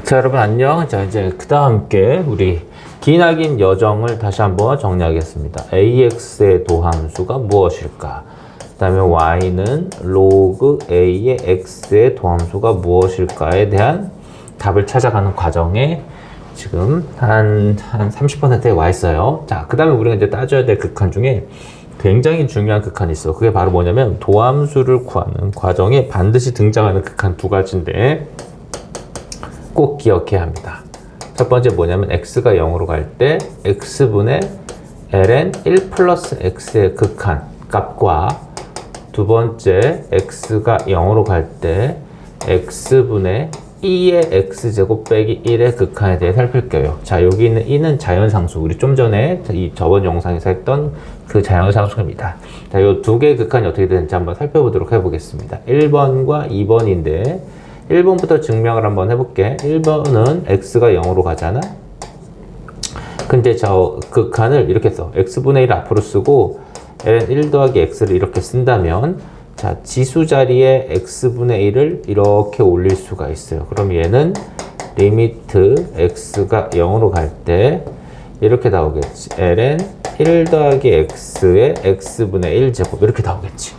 자, 여러분 안녕. 자, 이제 그다음 함께 우리 기나긴 여정을 다시 한번 정리하겠습니다. AX의 도함수가 무엇일까? 그 다음에 Y는 로그 A의 X의 도함수가 무엇일까에 대한 답을 찾아가는 과정에 지금 한 30%에 와 있어요. 자, 그 다음에 우리가 이제 따져야 될 극한 중에 굉장히 중요한 극한이 있어. 그게 바로 뭐냐면 도함수를 구하는 과정에 반드시 등장하는 극한 두 가지인데 꼭 기억해야 합니다. 첫 번째 뭐냐면 x가 0으로 갈 때 x분의 ln 1 플러스 x의 극한 값과 두 번째 x가 0으로 갈 때 x분의 2의 x제곱 빼기 1의 극한에 대해 살필게요. 자, 여기 있는 2는 자연상수. 우리 좀 전에 저번 영상에서 했던 그 자연상수입니다. 자, 이 두 개의 극한이 어떻게 되는지 한번 살펴보도록 해보겠습니다. 1번과 2번인데 1번부터 증명을 한번 해볼게. 1번은 x가 0으로 가잖아. 근데 저 극한을 이렇게 써. x분의 1 앞으로 쓰고 ln 1 더하기 x를 이렇게 쓴다면 자, 지수 자리에 x분의 1을 이렇게 올릴 수가 있어요. 그럼 얘는 리미트 x가 0으로 갈 때 이렇게 나오겠지. ln 1 더하기 x의 x분의 1 제곱 이렇게 나오겠지.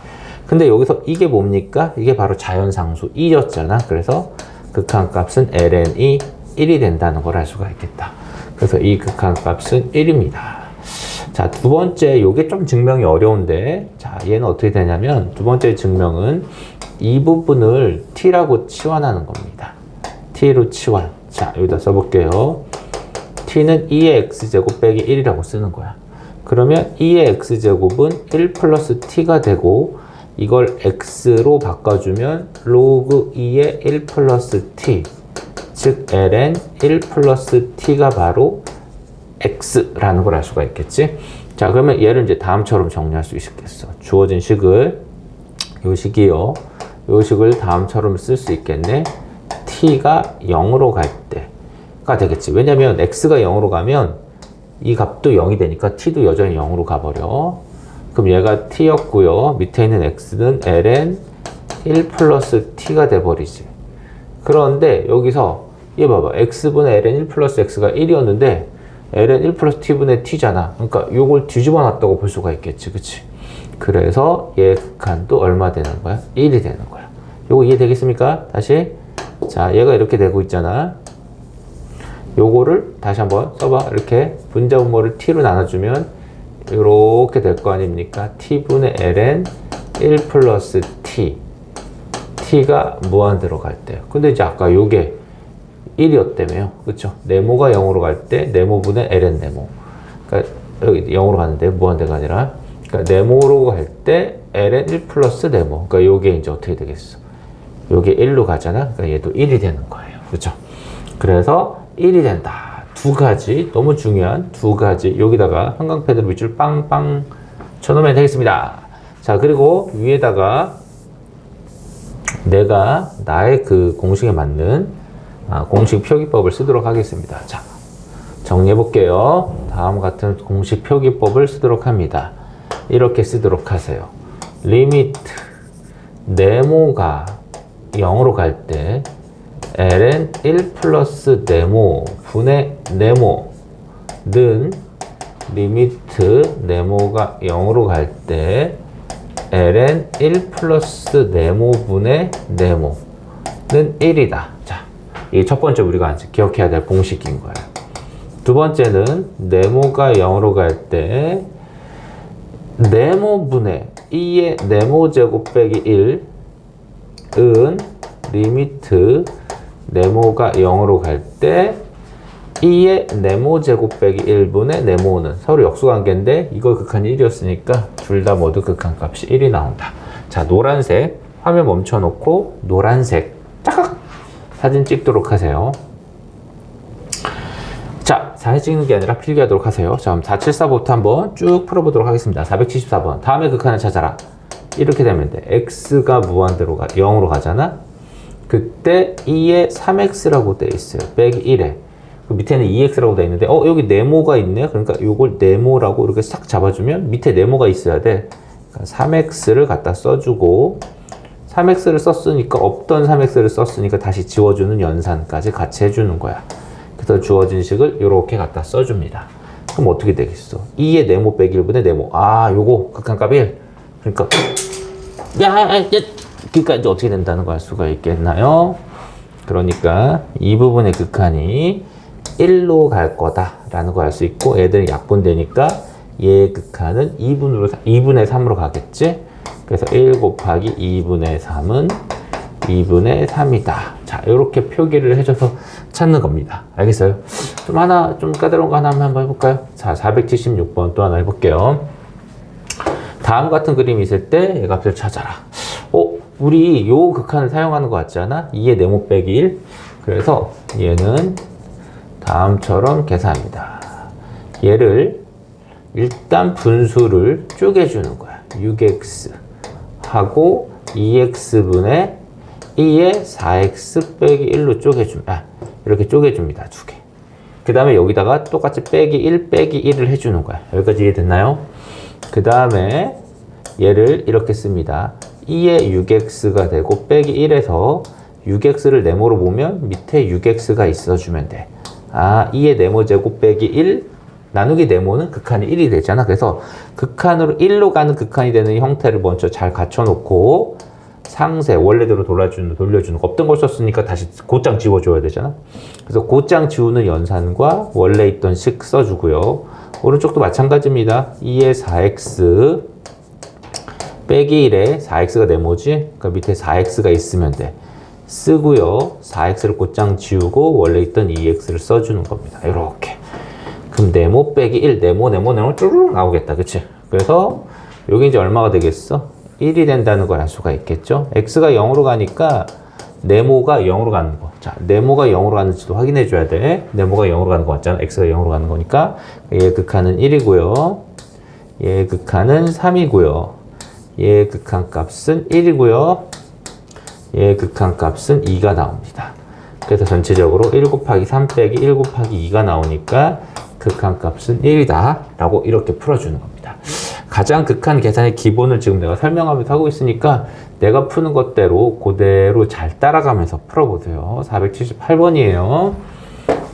근데 여기서 이게 뭡니까? 이게 바로 자연상수 2였잖아. 그래서 극한값은 ln이 1이 된다는 걸 알 수가 있겠다. 그래서 이 극한값은 1입니다. 자, 두 번째, 요게 좀 증명이 어려운데, 자, 얘는 어떻게 되냐면, 두 번째 증명은 이 부분을 t라고 치환하는 겁니다. t로 치환. 자, 여기다 써볼게요. t는 2의 x제곱 빼기 1이라고 쓰는 거야. 그러면 2의 x제곱은 1 플러스 t가 되고, 이걸 x로 바꿔주면 로그 2의 1 플러스 t, 즉 ln 1 플러스 t가 바로 x라는 걸 알 수가 있겠지. 자, 그러면 얘를 이제 다음처럼 정리할 수 있겠어. 주어진 식을 요 식이요. 요 식을 다음처럼 쓸 수 있겠네. t가 0으로 갈 때가 되겠지. 왜냐면 x가 0으로 가면 이 값도 0이 되니까 t도 여전히 0으로 가버려. 그럼 얘가 t였고요. 밑에 있는 x는 ln 1 플러스 t가 돼버리지. 그런데 여기서 얘 봐봐. x분의 ln 1 플러스 x가 1이었는데 ln 1 플러스 t분의 t잖아. 그러니까 요걸 뒤집어 놨다고 볼 수가 있겠지. 그치? 그래서 얘 극한도 얼마 되는 거야? 1이 되는 거야. 요거 이해되겠습니까? 다시. 자, 얘가 이렇게 되고 있잖아. 요거를 다시 한번 써봐. 이렇게 분자분모를 t로 나눠주면 이렇게 될 거 아닙니까? t분의 ln 1 플러스 t. t가 무한대로 갈 때. 근데 이제 아까 요게 1이었다며요. 그쵸? 네모가 0으로 갈 때 네모분의 ln 네모. 그러니까 여기 0으로 가는데 무한대가 아니라. 그러니까 네모로 갈 때 ln 1 플러스 네모. 그러니까 요게 이제 어떻게 되겠어? 요게 1로 가잖아. 그러니까 얘도 1이 되는 거예요. 그쵸? 그래서 1이 된다. 두 가지, 너무 중요한 두 가지. 여기다가 형광펜으로 밑줄 빵빵 쳐놓으면 되겠습니다. 자, 그리고 위에다가 내가 나의 그 공식에 맞는 공식 표기법을 쓰도록 하겠습니다. 자, 정리해 볼게요. 다음 같은 공식 표기법을 쓰도록 합니다. 이렇게 쓰도록 하세요. 리미트 네모가 0으로 갈 때 ln 1 플러스 네모 분의 네모는 리미트 네모가 0으로 갈 때 ln 1 플러스 네모분의 네모는 1이다. 자, 이 첫 번째 우리가 기억해야 될 공식인 거예요. 두 번째는 네모가 0으로 갈 때 네모분의 2의 네모제곱 빼기 1은 리미트 네모가 0으로 갈 때 2의 네모제곱 빼기 1분의 네모는 서로 역수관계인데 이거 극한이 1이었으니까 둘 다 모두 극한값이 1이 나온다. 자, 노란색 화면 멈춰놓고 노란색 짝 사진 찍도록 하세요. 자, 사진 찍는 게 아니라 필기하도록 하세요. 자, 그럼 474부터 한번 쭉 풀어보도록 하겠습니다. 474번 다음의 극한을 찾아라. 이렇게 되면 돼. x가 무한대로 0으로 가잖아. 그때 2에 3x라고 되어 있어요. 빼기 1에. 그 밑에는 2x라고 되어 있는데 여기 네모가 있네. 그러니까 이걸 네모라고 이렇게 싹 잡아주면 밑에 네모가 있어야 돼. 그러니까 3x를 갖다 써주고 3x를 썼으니까 없던 3x를 썼으니까 다시 지워주는 연산까지 같이 해주는 거야. 그래서 주어진 식을 이렇게 갖다 써줍니다. 그럼 어떻게 되겠어? 2의 네모 빼기 1분의 네모. 아, 요거 극한값 1. 그러니까 그러니까 이제 어떻게 된다는 걸 알 수가 있겠나요? 그러니까 이 부분의 극한이 1로 갈 거다라는 걸 알 수 있고, 얘들은 약분되니까 얘의 극한은 2분의 3으로 가겠지? 그래서 1 곱하기 2분의 3은 2분의 3이다. 자, 이렇게 표기를 해줘서 찾는 겁니다. 알겠어요? 좀 까다로운 거 하나 한번 해볼까요? 자, 476번 또 하나 해볼게요. 다음 같은 그림이 있을 때 얘 값을 찾아라. 우리 요 극한을 사용하는 것 같지 않아? 2의 네모 빼기 1. 그래서 얘는 다음처럼 계산합니다. 얘를 일단 분수를 쪼개주는 거야. 6x 하고 2x분의 2의 4x 빼기 1로 이렇게 쪼개줍니다. 두 개. 그 다음에 여기다가 똑같이 빼기 1 빼기 1을 해주는 거야. 여기까지 이해됐나요? 그 다음에 얘를 이렇게 씁니다. 2의 6x가 되고 빼기 1에서 6x를 네모로 보면 밑에 6x가 있어주면 돼. 2의 네모 제곱 빼기 1 나누기 네모는 극한이 1이 되잖아. 그래서 극한으로 1로 가는 극한이 되는 형태를 먼저 잘 갖춰놓고 상세 원래대로 돌려주는 거. 없던 걸 썼으니까 다시 곧장 지워줘야 되잖아. 그래서 곧장 지우는 연산과 원래 있던 식 써주고요. 오른쪽도 마찬가지입니다. 2의 4x 빼기 1에 4x가 네모지? 그러니까 밑에 4x가 있으면 돼. 쓰고요. 4x를 곧장 지우고 원래 있던 2x를 써주는 겁니다. 이렇게. 그럼 네모 빼기 1, 네모 쭈르륵 나오겠다. 그치? 그래서 여기 이제 얼마가 되겠어? 1이 된다는 걸 알 수가 있겠죠? x가 0으로 가니까 네모가 0으로 가는 거. 자, 네모가 0으로 가는지도 확인해 줘야 돼. 네모가 0으로 가는 거 맞잖아. x가 0으로 가는 거니까. 얘의 극한은 1이고요. 얘의 극한은 3이고요. 얘의 극한값은 1이고요. 얘의 극한값은 2가 나옵니다. 그래서 전체적으로 1 곱하기 3 빼기 1 곱하기 2가 나오니까 극한값은 1이다 라고 이렇게 풀어주는 겁니다. 가장 극한 계산의 기본을 지금 내가 설명하면서 하고 있으니까 내가 푸는 것대로 그대로 잘 따라가면서 풀어보세요. 478번이에요.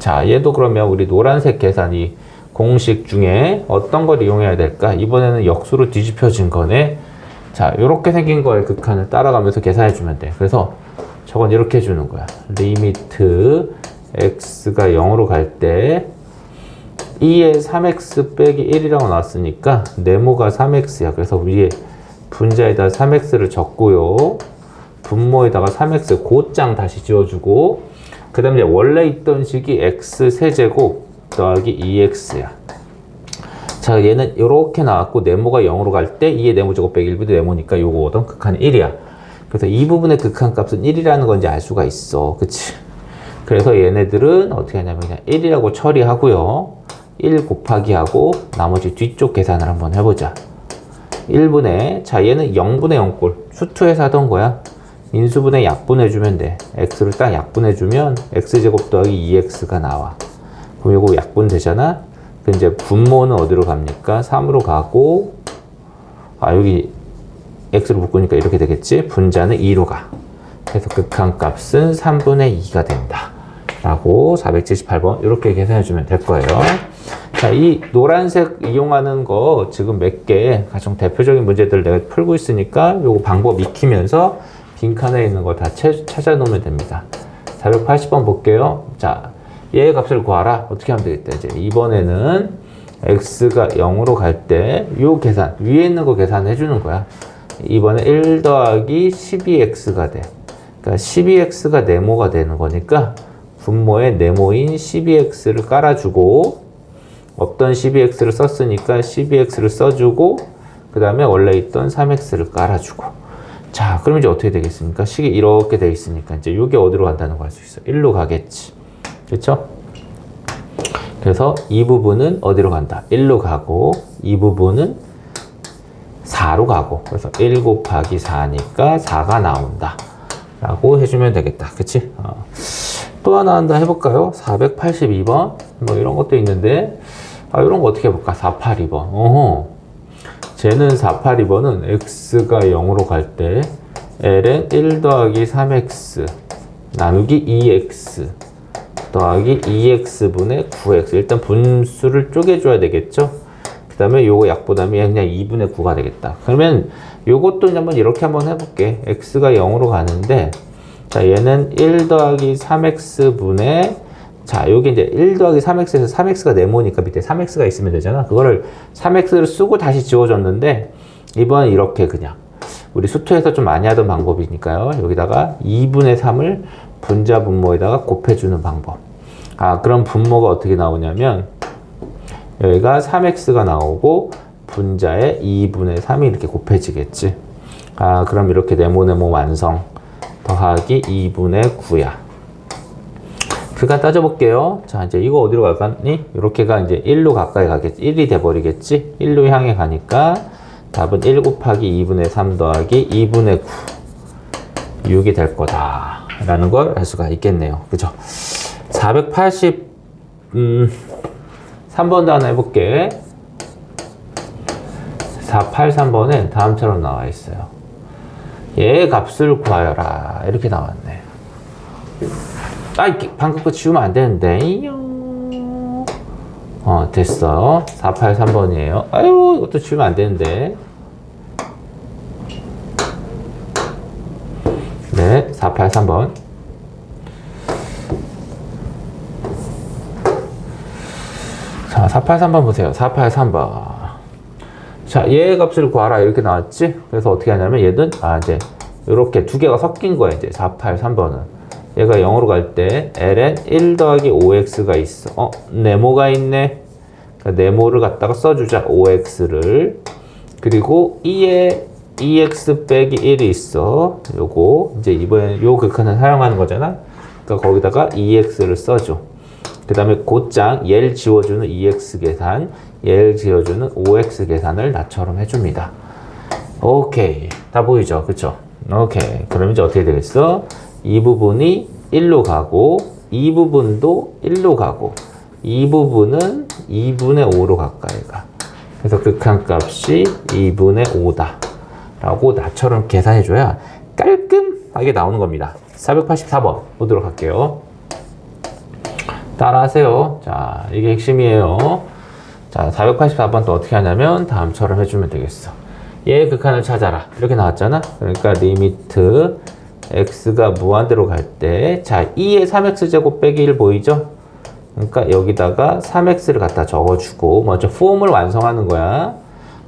자, 얘도 그러면 우리 노란색 계산이 공식 중에 어떤 걸 이용해야 될까? 이번에는 역수로 뒤집혀진 거네. 자, 이렇게 생긴 거의 극한을 따라가면서 계산해주면 돼. 그래서 저건 이렇게 해주는 거야. 리미트 x가 0으로 갈 때 2에 3x 빼기 1이라고 나왔으니까 네모가 3x야. 그래서 위에 분자에다 3x를 적고요. 분모에다가 3x 곧장 다시 지워주고, 그 다음에 원래 있던 식이 x 세제곱 더하기 2x야. 자, 얘는 이렇게 나왔고 네모가 0으로 갈 때 2의 네모 제곱 빼기 1분의 네모니까 요거거든. 극한이 1이야. 그래서 이 부분의 극한값은 1이라는 건지 알 수가 있어. 그치? 그래서 얘네들은 어떻게 하냐면 그냥 1이라고 처리하고요. 1 곱하기 하고 나머지 뒤쪽 계산을 한번 해보자. 1분의, 자, 얘는 0분의 0꼴. 수투에서 하던 거야. 인수분해 약분해주면 돼. x를 딱 약분해주면 x제곱 더하기 2x가 나와. 그럼 이거 약분되잖아? 그 이제 분모는 어디로 갑니까? 3으로 가고, 여기 x를 묶으니까 이렇게 되겠지? 분자는 2로 가. 그래서 극한값은 3분의 2가 된다. 라고 478번 이렇게 계산해주면 될 거예요. 자, 이 노란색 이용하는 거 지금 몇 개 가장 대표적인 문제들 내가 풀고 있으니까 요거 방법 익히면서 빈칸에 있는 거 다 찾아 놓으면 됩니다. 480번 볼게요. 자, 얘의 값을 구하라. 어떻게 하면 되겠다. 이제 이번에는 x가 0으로 갈 때 요 계산, 위에 있는 거 계산해 주는 거야. 이번에 1 더하기 12x가 돼. 그러니까 12x가 네모가 되는 거니까 분모에 네모인 12x를 깔아주고, 없던 12x를 썼으니까 12x를 써주고, 그 다음에 원래 있던 3x를 깔아주고. 자, 그럼 이제 어떻게 되겠습니까? 식이 이렇게 돼 있으니까 이제 이게 어디로 간다는 거 알 수 있어. 1로 가겠지. 그쵸? 그래서 이 부분은 어디로 간다? 1로 가고, 이 부분은 4로 가고, 그래서 1 곱하기 4니까 4가 나온다 라고 해주면 되겠다. 그치? 또 하나 한다 해볼까요? 482번 뭐 이런 것도 있는데, 이런 거 어떻게 해볼까? 482번. 쟤는 482번은 x가 0으로 갈 때 ln 1 더하기 3x 나누기 2x 더하기 2x분의 9x. 일단 분수를 쪼개줘야 되겠죠? 그 다음에 요거 약분하면 그냥 2분의 9가 되겠다. 그러면 요것도 한번 이렇게 한번 해볼게. x가 0으로 가는데, 자, 얘는 1 더하기 3x분의, 자, 여기 이제 1 더하기 3x에서 3x가 네모니까 밑에 3x가 있으면 되잖아. 그거를 3x를 쓰고 다시 지워줬는데, 이번엔 이렇게 그냥. 우리 수투에서 좀 많이 하던 방법이니까요. 여기다가 2분의 3을 분자 분모에다가 곱해주는 방법. 아, 그럼 분모가 어떻게 나오냐면, 여기가 3x가 나오고, 분자에 2분의 3이 이렇게 곱해지겠지. 아, 그럼 이렇게 네모네모 완성. 더하기 2분의 9야. 그러니까 따져볼게요. 자, 이제 이거 어디로 갈까니? 이렇게가 이제 1로 가까이 가겠지. 1이 돼버리겠지. 1로 향해 가니까 답은 1 곱하기 2분의 3 더하기 2분의 9. 6이 될 거다. 라는 걸 알 수가 있겠네요. 그죠? 3번도 하나 해볼게. 483번에 다음처럼 나와 있어요. 얘 값을 구하여라. 이렇게 나왔네. 아, 방금 거 지우면 안 되는데. 됐어. 483번이에요. 아유, 이것도 지우면 안 되는데. 네, 483번. 자, 483번 보세요. 483번. 자, 얘 값을 구하라. 이렇게 나왔지? 그래서 어떻게 하냐면 얘는, 이제, 이렇게 두 개가 섞인 거야, 이제. 483번은. 얘가 0으로 갈 때, ln 1 더하기 5x가 있어. 네모가 있네. 그러니까 네모를 갖다가 써주자. 5x를. 그리고 2에 2x 빼기 1이 있어. 요거, 이제 이번에 요 극한을 사용하는 거잖아? 그러니까 거기다가 2x를 써줘. 그 다음에 곧장 얘를 지워주는 2x 계산, 얘를 지워주는 5x 계산을 나처럼 해줍니다. 오케이. 다 보이죠? 그쵸? 오케이. 그럼 이제 어떻게 되겠어? 이 부분이 1로 가고, 이 부분도 1로 가고, 이 부분은 2분의 5로 가까이 가. 그래서 극한값이 2분의 5다. 라고 나처럼 계산해줘야 깔끔하게 나오는 겁니다. 484번 보도록 할게요. 따라하세요. 자, 이게 핵심이에요. 자, 484번 또 어떻게 하냐면 다음처럼 해주면 되겠어. 얘의 극한을 찾아라. 이렇게 나왔잖아. 그러니까 리미트 x가 무한대로 갈 때, 자, 2의 3x제곱 빼기 1 보이죠? 그러니까 여기다가 3x를 갖다 적어주고 먼저 폼을 완성하는 거야.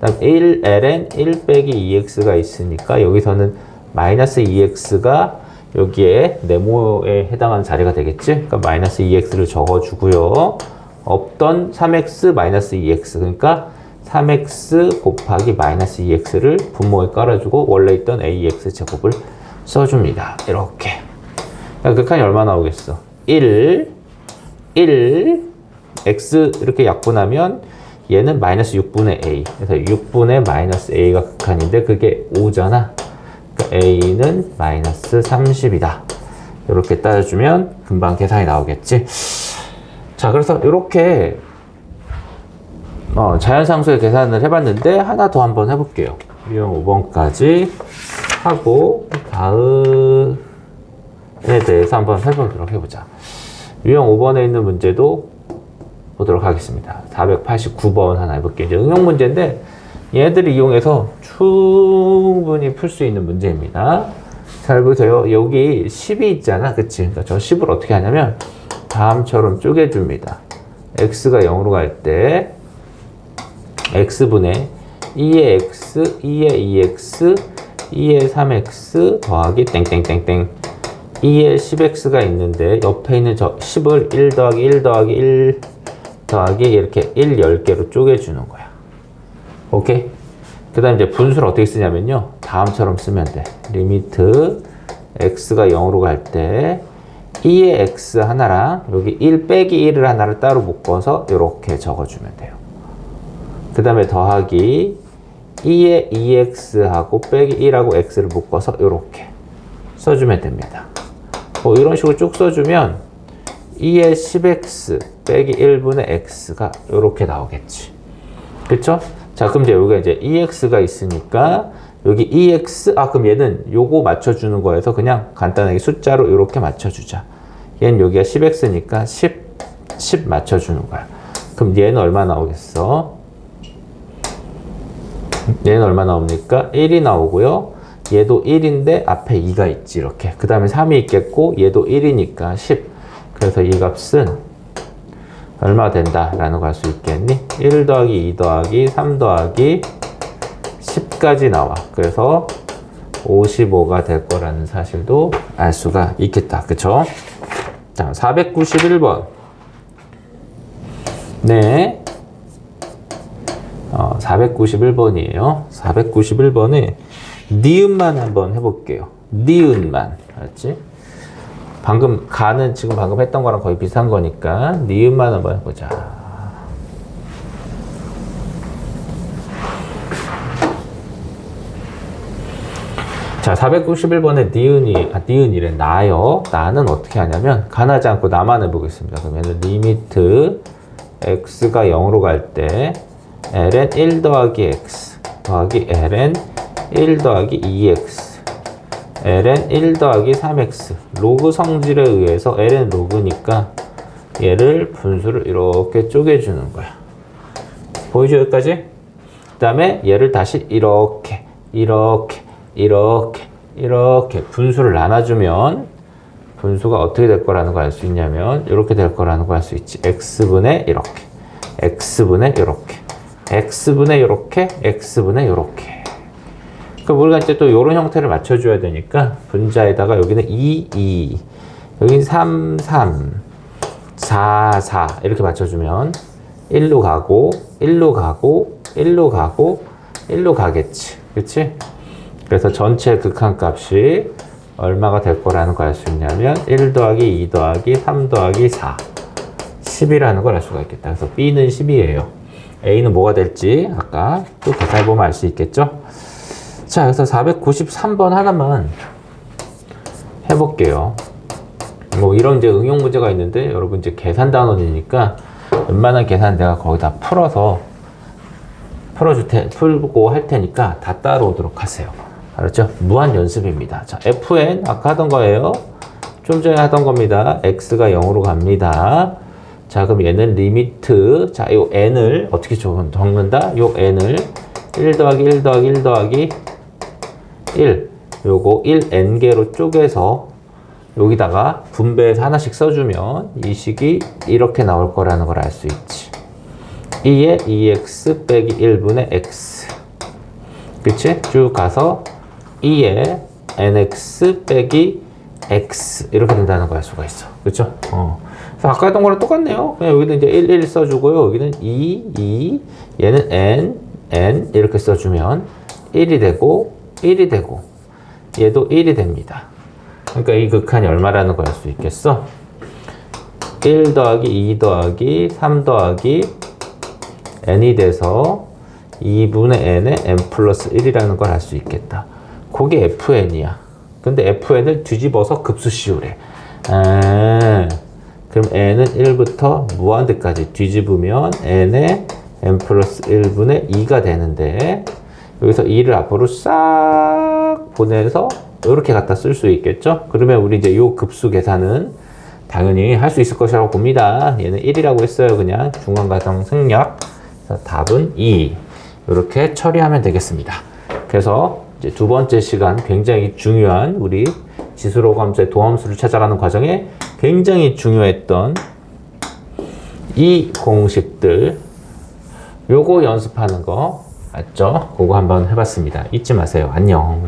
그다음 1 ln 1 빼기 2x가 있으니까 여기서는 마이너스 2x가 여기에 네모에 해당하는 자리가 되겠지? 그러니까 마이너스 2x를 적어주고요. 없던 3x 마이너스 2x, 그러니까 3x 곱하기 마이너스 2x를 분모에 깔아주고 원래 있던 ax 제곱을 써줍니다. 이렇게. 그러니까 극한이 얼마 나오겠어? 1, x 이렇게 약분하면 얘는 마이너스 6분의 a. 그래서 6분의 마이너스 a가 극한인데 그게 5잖아. A는 마이너스 30이다. 이렇게 따져주면 금방 계산이 나오겠지. 자, 그래서 이렇게 자연상수의 계산을 해봤는데 하나 더 한번 해볼게요. 유형 5번까지 하고 다음에 대해서 한번 해보도록 해보자. 유형 5번에 있는 문제도 보도록 하겠습니다. 489번 하나 해볼게요. 이제 응용 문제인데 얘들을 이용해서 충분히 풀 수 있는 문제입니다. 잘 보세요. 여기 10이 있잖아. 그치? 그러니까 저 10을 어떻게 하냐면 다음처럼 쪼개줍니다. x가 0으로 갈 때 x분의 2의 x, 2의 2x, 2의 3x 더하기 땡땡땡땡 2의 10x가 있는데 옆에 있는 저 10을 1 더하기 1 더하기 1 더하기 이렇게 1, 10개로 쪼개주는 거야. 오케이? 그 다음 이제 분수를 어떻게 쓰냐면요. 다음처럼 쓰면 돼. 리미트 x가 0으로 갈 때 2의 x 하나랑 여기 1 빼기 1을 하나를 따로 묶어서 이렇게 적어주면 돼요. 그 다음에 더하기 2의 2x하고 빼기 1하고 x를 묶어서 이렇게 써주면 됩니다. 이런 식으로 쭉 써주면 2의 10x 빼기 1분의 x가 이렇게 나오겠지. 그쵸? 자, 그럼 이제 여기가 이제 2x가 있으니까 여기 EX, 그럼 얘는 요거 맞춰주는 거에서 그냥 간단하게 숫자로 이렇게 맞춰주자. 얘는 여기가 10X니까 10 맞춰주는 거야. 그럼 얘는 얼마 나오겠어? 얘는 얼마 나옵니까? 1이 나오고요. 얘도 1인데 앞에 2가 있지, 이렇게. 그 다음에 3이 있겠고, 얘도 1이니까 10. 그래서 이 값은 얼마 된다? 라는 거 알 수 있겠니? 1 더하기 2 더하기 3 더하기 10까지 나와. 그래서 55가 될 거라는 사실도 알 수가 있겠다. 그쵸? 자, 491번. 네. 491번이에요. 491번에 니은만 한번 해볼게요. 니은만. 알았지? 방금 가는 지금 방금 했던 거랑 거의 비슷한 거니까 니은만 한번 해보자. 자, 491번에 니은이래. 나요. 나는 어떻게 하냐면 가나지 않고 나만 해보겠습니다. 그러면 리미트 x가 0으로 갈 때 ln 1 더하기 x 더하기 ln 1 더하기 2x ln 1 더하기 3x 로그 성질에 의해서 ln 로그니까 얘를 분수를 이렇게 쪼개주는 거야. 보이죠? 여기까지? 그 다음에 얘를 다시 이렇게 분수를 나눠주면 분수가 어떻게 될 거라는 걸 알 수 있냐면 이렇게 될 거라는 걸 알 수 있지. x분의 이렇게 x분의 이렇게 x분의 이렇게 x분의 이렇게. 그럼 우리가 이제 또 이런 형태를 맞춰줘야 되니까 분자에다가 여기는 2 여기는 3 4 이렇게 맞춰주면 1로 가고 1로 가고 1로 가고 1로 가겠지. 그치? 그래서 전체 극한값이 얼마가 될 거라는 걸 알 수 있냐면 1 더하기 2 더하기 3 더하기 4 10이라는 걸 알 수가 있겠다. 그래서 B는 10이에요. A는 뭐가 될지 아까 또 계산해보면 알 수 있겠죠? 자, 그래서 493번 하나만 해볼게요. 뭐 이런 이제 응용 문제가 있는데 여러분 이제 계산 단원이니까 웬만한 계산 내가 거기다 풀어서 풀고 할 테니까 다 따라오도록 하세요. 알았죠? 무한 연습입니다. 자, fn 아까 하던 거예요. 좀 전에 하던 겁니다. x가 0으로 갑니다. 자, 그럼 얘는 리미트, 자, 요 n을 어떻게 적는다? 요 n을 1 더하기 1 더하기 1 더하기 1 요거 1n개로 쪼개서 여기다가 분배해서 하나씩 써주면 이 식이 이렇게 나올 거라는 걸 알 수 있지. 2에 2x 빼기 1분의 x. 그치? 쭉 가서 2에 nx 빼기 x 이렇게 된다는 걸 알 수가 있어. 그쵸? 그래서 아까 했던 거랑 똑같네요. 그냥 여기는 이제 1 써주고요. 여기는 2 얘는 n 이렇게 써주면 1이 되고 1이 되고 얘도 1이 됩니다. 그러니까 이 극한이 얼마라는 걸 알 수 있겠어? 1 더하기 2 더하기 3 더하기 n이 돼서 2분의 n에 n 플러스 1이라는 걸 알 수 있겠다. 그게 fn이야. 근데 fn을 뒤집어서 급수 씌우래. 그럼 n은 1부터 무한대까지 뒤집으면 n에 n 플러스 1분의 2가 되는데 여기서 2를 앞으로 싹 보내서 이렇게 갖다 쓸 수 있겠죠? 그러면 우리 이제 요 급수 계산은 당연히 할 수 있을 것이라고 봅니다. 얘는 1이라고 했어요. 그냥 중간가정 생략. 그래서 답은 2. 이렇게 처리하면 되겠습니다. 그래서 이제 두 번째 시간 굉장히 중요한 우리 지수로감수의 도함수를 찾아가는 과정에 굉장히 중요했던 이 공식들 요거 연습하는 거 맞죠? 그거 한번 해봤습니다. 잊지 마세요. 안녕.